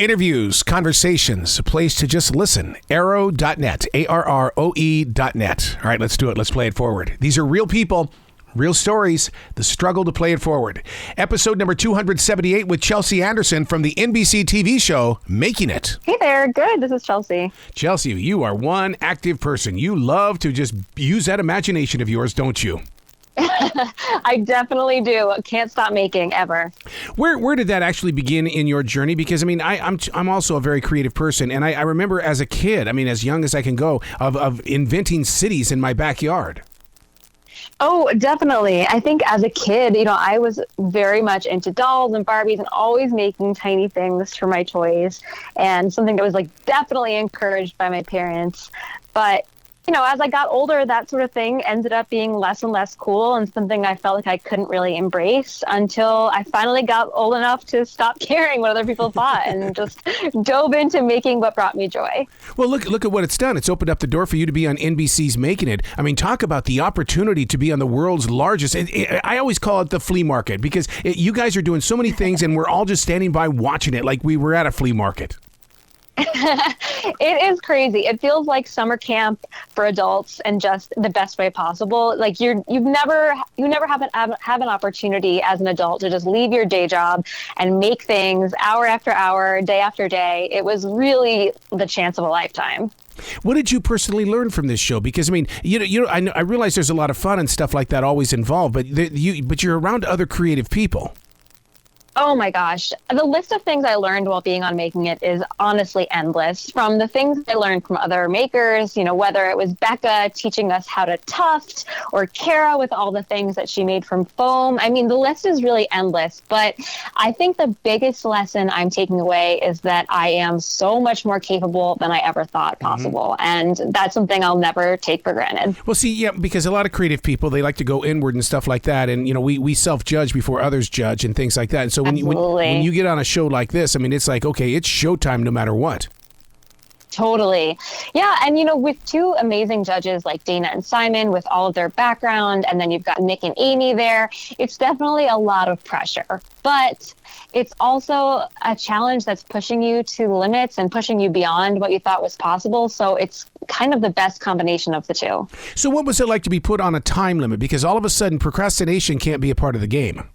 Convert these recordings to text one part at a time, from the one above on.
Interviews, conversations, a place to just listen. Arrow.net, ARROE.net. All right, let's do it. Let's play it forward. These are real people, real stories, the struggle to play it forward. Episode number 278 with Chelsea Anderson from the NBC TV show, Making It. Hey there. Good. This is Chelsea. Chelsea, you are one active person. You love to just use that imagination of yours, don't you? I definitely do. Can't stop making ever. Where did that actually begin in your journey? Because I mean, I'm also a very creative person, and I remember as a kid, I mean, as young as I can go, of inventing cities in my backyard. Oh, definitely. I think as a kid, I was very much into dolls and Barbies and always making tiny things for my toys, and something that was definitely encouraged by my parents. But as I got older, that sort of thing ended up being less and less cool and something I felt like I couldn't really embrace until I finally got old enough to stop caring what other people thought and just dove into making what brought me joy. Well, look at what it's done. It's opened up the door for you to be on NBC's Making It. I mean, talk about the opportunity to be on the world's largest. I always call it the flea market because you guys are doing so many things and we're all just standing by watching it like we were at a flea market. It is crazy. It feels like summer camp for adults and just the best way possible. Like you never have an opportunity as an adult to just leave your day job and make things hour after hour, day after day. It was really the chance of a lifetime. What did you personally learn from this show? Because I mean, I realize there's a lot of fun and stuff like that always involved, but you're around other creative people. Oh my gosh. The list of things I learned while being on Making It is honestly endless. From the things I learned from other makers, whether it was Becca teaching us how to tuft or Kara with all the things that she made from foam. I mean, the list is really endless, but I think the biggest lesson I'm taking away is that I am so much more capable than I ever thought possible. And that's something I'll never take for granted. Well, see, yeah, because a lot of creative people, they like to go inward and stuff like that. And, we self-judge before others judge and things like that. And so when you get on a show like this, I mean, it's like, okay, it's showtime no matter what. Totally. Yeah. And, with two amazing judges like Dana and Simon with all of their background, and then you've got Nick and Amy there, it's definitely a lot of pressure. But it's also a challenge that's pushing you to limits and pushing you beyond what you thought was possible. So it's kind of the best combination of the two. So what was it like to be put on a time limit? Because all of a sudden, procrastination can't be a part of the game.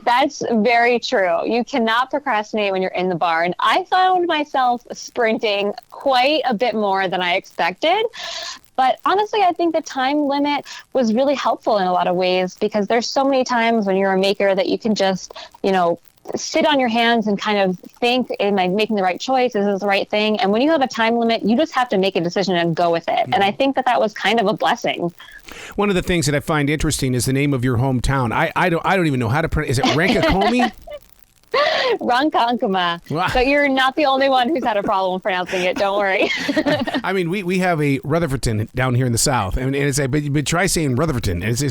That's very true. You cannot procrastinate when you're in the barn. I found myself sprinting quite a bit more than I expected. But honestly, I think the time limit was really helpful in a lot of ways because there's so many times when you're a maker that you can just, sit on your hands and kind of think, am I making the right choice? Is this the right thing? And when you have a time limit, you just have to make a decision and go with it. And I think that was kind of a blessing. One of the things that I find interesting is the name of your hometown. I don't even know how to pronounce. Is it Rankakomi? Ronkonkoma. But you're not the only one who's had a problem pronouncing it. Don't worry. I mean, we have a Rutherfordton down here in the South, and it's but try saying Rutherfordton, and it's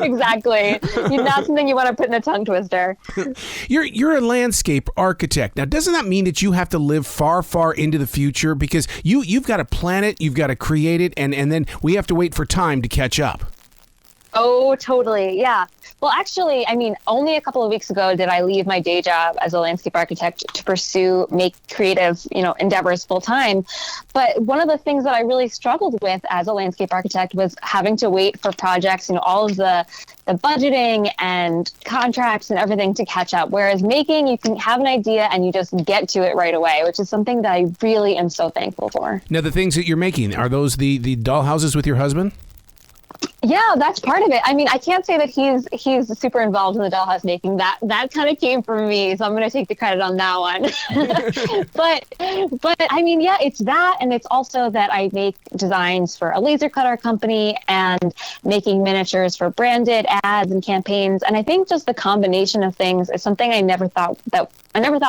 exactly. Not something you want to put in a tongue twister. You're a landscape architect. Now, doesn't that mean that you have to live far, far into the future because you've got to plan it, you've got to create it, and then we have to wait for time to catch up? Oh, totally. Yeah. Well, actually, I mean, only a couple of weeks ago did I leave my day job as a landscape architect to pursue creative, endeavors full time. But one of the things that I really struggled with as a landscape architect was having to wait for projects, all of the budgeting and contracts and everything to catch up. Whereas making, you can have an idea and you just get to it right away, which is something that I really am so thankful for. Now, the things that you're making, are those the doll houses with your husband? Yeah, that's part of it. I mean, I can't say that he's super involved in the dollhouse making. That kind of came from me, so I'm going to take the credit on that one. but I mean, yeah, it's that, and it's also that I make designs for a laser cutter company and making miniatures for branded ads and campaigns. And I think just the combination of things is something I never thought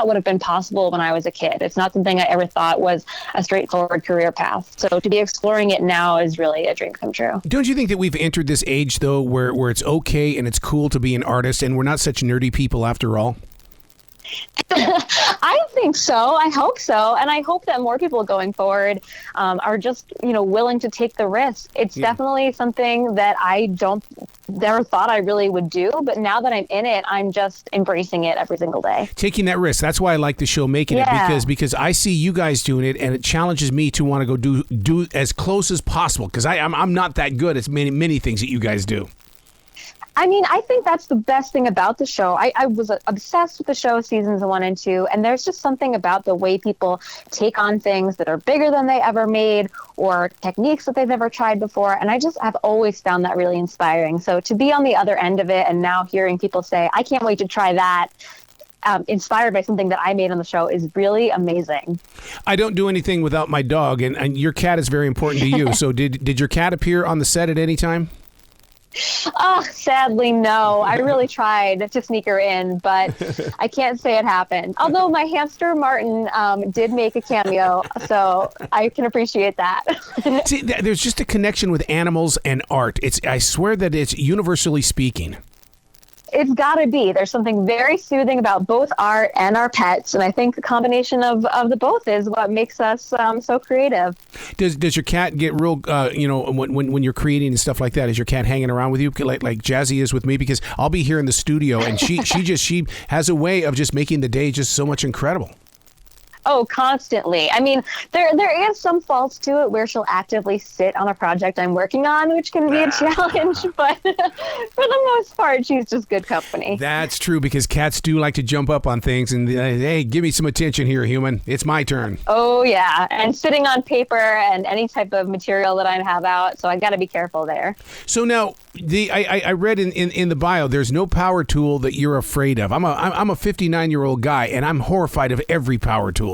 would have been possible when I was a kid. It's not something I ever thought was a straightforward career path. So to be exploring it now is really a dream come true. Don't you think that we've entered this age, though, where it's okay and it's cool to be an artist and we're not such nerdy people after all? I think so. I hope so. And I hope that more people going forward are just, willing to take the risk. It's definitely something that I never thought I really would do. But now that I'm in it, I'm just embracing it every single day. Taking that risk. That's why I like the show Making It, because I see you guys doing it, and it challenges me to want to go do as close as possible, because I'm not that good at many things that you guys do. I mean, I think that's the best thing about the show. I was obsessed with the show seasons 1 and 2, and there's just something about the way people take on things that are bigger than they ever made, or techniques that they've never tried before. And I just have always found that really inspiring. So to be on the other end of it and now hearing people say, I can't wait to try that, inspired by something that I made on the show, is really amazing. I don't do anything without my dog, and your cat is very important to you. So did your cat appear on the set at any time? Oh, sadly, no. I really tried to sneak her in, but I can't say it happened. Although my hamster, Martin, did make a cameo, so I can appreciate that. See, there's just a connection with animals and art. I swear that it's universally speaking. It's got to be. There's something very soothing about both art and our pets, and I think the combination of the both is what makes us so creative. Does your cat get real, when you're creating and stuff like that, is your cat hanging around with you like Jazzy is with me? Because I'll be here in the studio, and she has a way of just making the day just so much incredible. Oh, constantly. I mean, there is some faults to it where she'll actively sit on a project I'm working on, which can be a challenge, but for the most part, she's just good company. That's true, because cats do like to jump up on things and, hey, give me some attention here, human. It's my turn. Oh, yeah. And sitting on paper and any type of material that I have out, so I got to be careful there. So now, I read in the bio, there's no power tool that you're afraid of. I'm a 59-year-old guy, and I'm horrified of every power tool.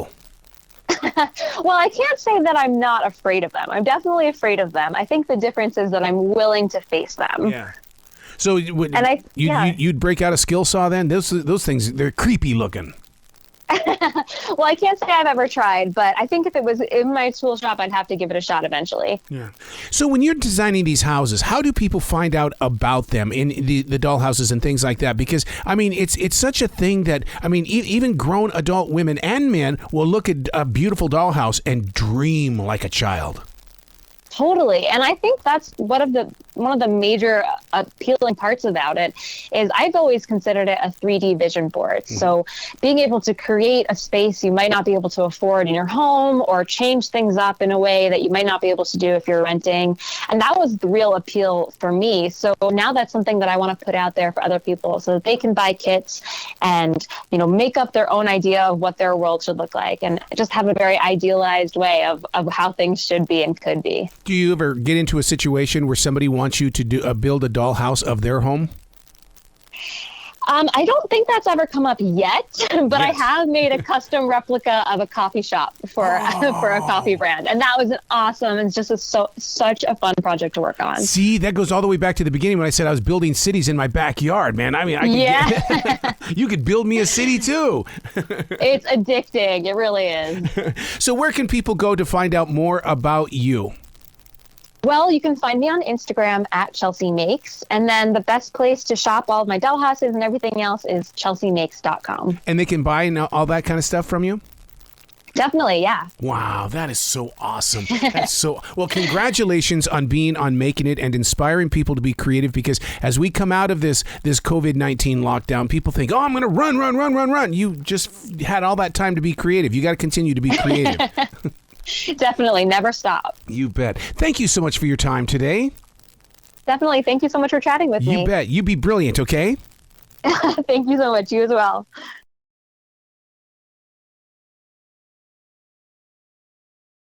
Well, I can't say that I'm not afraid of them. I'm definitely afraid of them. I think the difference is that I'm willing to face them. Yeah. So you'd break out a skill saw then? Those things, they're creepy looking. Well, I can't say I've ever tried, but I think if it was in my tool shop, I'd have to give it a shot eventually. Yeah. So when you're designing these houses, how do people find out about them in the doll houses and things like that? Because, I mean, it's such a thing that, I mean, even grown adult women and men will look at a beautiful dollhouse and dream like a child. Totally. And I think that's one of the major appealing parts about it is I've always considered it a 3D vision board. Mm-hmm. So being able to create a space you might not be able to afford in your home, or change things up in a way that you might not be able to do if you're renting. And that was the real appeal for me. So now that's something that I want to put out there for other people so that they can buy kits and, make up their own idea of what their world should look like, and just have a very idealized way of how things should be and could be. Do you ever get into a situation where somebody wants you to build a dollhouse of their home? I don't think that's ever come up yet, but yes. I have made a custom replica of a coffee shop for a coffee brand, and that was awesome. It's just such a fun project to work on. See, that goes all the way back to the beginning when I said I was building cities in my backyard, man. I mean, you could build me a city too. It's addicting. It really is. So where can people go to find out more about you? Well, you can find me on Instagram at Chelsea Makes. And then the best place to shop all of my dollhouses and everything else is chelseamakes.com. And they can buy all that kind of stuff from you? Definitely, yeah. Wow, that is so awesome. Well, congratulations on being on Making It and inspiring people to be creative, because as we come out of this COVID-19 lockdown, people think, oh, I'm going to run. You just had all that time to be creative. You got to continue to be creative. Definitely. Never stop. You bet. Thank you so much for your time today. Definitely. Thank you so much for chatting with me. You bet. You be brilliant, okay? Thank you so much. You as well.